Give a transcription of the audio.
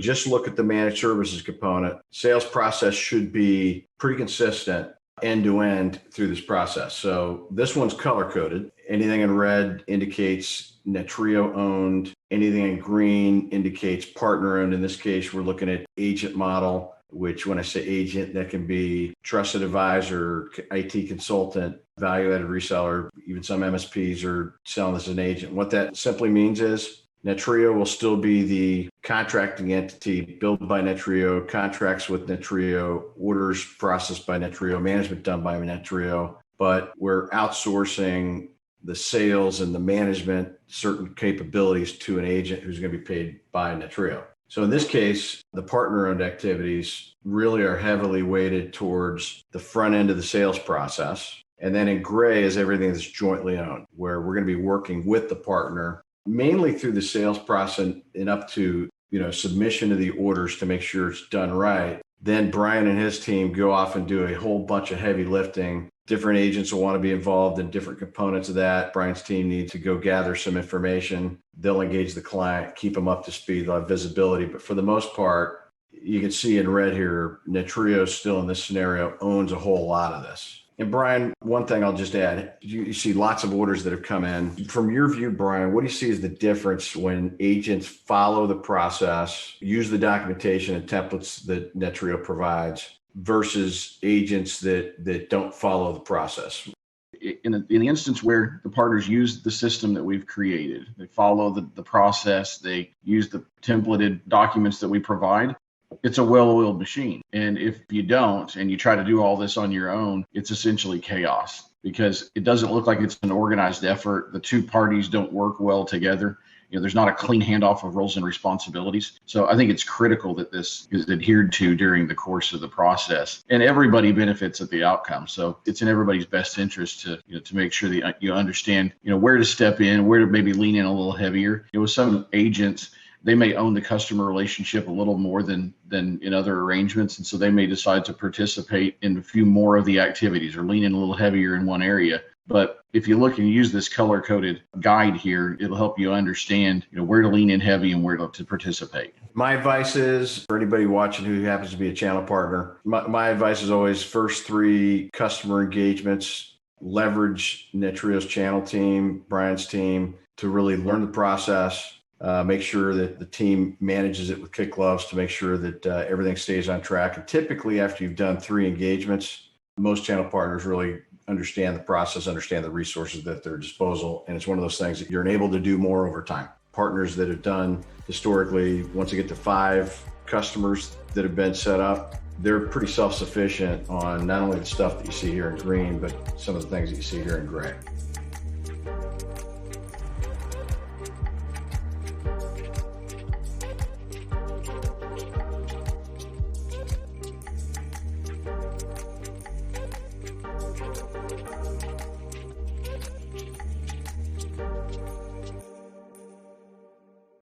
just look at the managed services component, sales process should be pretty consistent end to end through this process. So this one's color coded. Anything in red indicates Netrio owned. Anything in green indicates partner owned. In this case, we're looking at agent model, which when I say agent, that can be trusted advisor, IT consultant, value-added reseller. Even some MSPs are selling this as an agent. What that simply means is Netrio will still be the contracting entity built by Netrio, contracts with Netrio, orders processed by Netrio, management done by Netrio, but we're outsourcing the sales and the management, certain capabilities to an agent who's going to be paid by Netrio. So in this case, the partner-owned activities really are heavily weighted towards the front end of the sales process. And then in gray is everything that's jointly owned, where we're going to be working with the partner, mainly through the sales process and up to, submission of the orders to make sure it's done right. Then Brian and his team go off and do a whole bunch of heavy lifting. Different agents will want to be involved in different components of that. Brian's team needs to go gather some information. They'll engage the client, keep them up to speed, they'll have visibility. But for the most part, you can see in red here, Netrio still in this scenario owns a whole lot of this. And Brian, one thing I'll just add, you see lots of orders that have come in. From your view, Brian, what do you see as the difference when agents follow the process, use the documentation and templates that Netrio provides versus agents that don't follow the process? In the instance where the partners use the system that we've created, they follow the process, they use the templated documents that we provide, it's a well-oiled machine. And if you don't, and you try to do all this on your own, it's essentially chaos because it doesn't look like it's an organized effort. The two parties don't work well together. There's not a clean handoff of roles and responsibilities. So I think it's critical that this is adhered to during the course of the process, and everybody benefits at the outcome. So it's in everybody's best interest to make sure that you understand, where to step in, where to maybe lean in a little heavier. With some agents, they may own the customer relationship a little more than in other arrangements. And so they may decide to participate in a few more of the activities or lean in a little heavier in one area. But if you look and use this color-coded guide here, it'll help you understand, where to lean in heavy and where to participate. My advice is, for anybody watching who happens to be a channel partner, my advice is always first 3 customer engagements, leverage Netrio's channel team, Brian's team, to really learn the process. Make sure that the team manages it with kid gloves to make sure that everything stays on track. And typically after you've done 3 engagements, most channel partners really understand the process, understand the resources at their disposal. And it's one of those things that you're able to do more over time. Partners that have done historically, once you get to 5 customers that have been set up, they're pretty self-sufficient on not only the stuff that you see here in green, but some of the things that you see here in gray.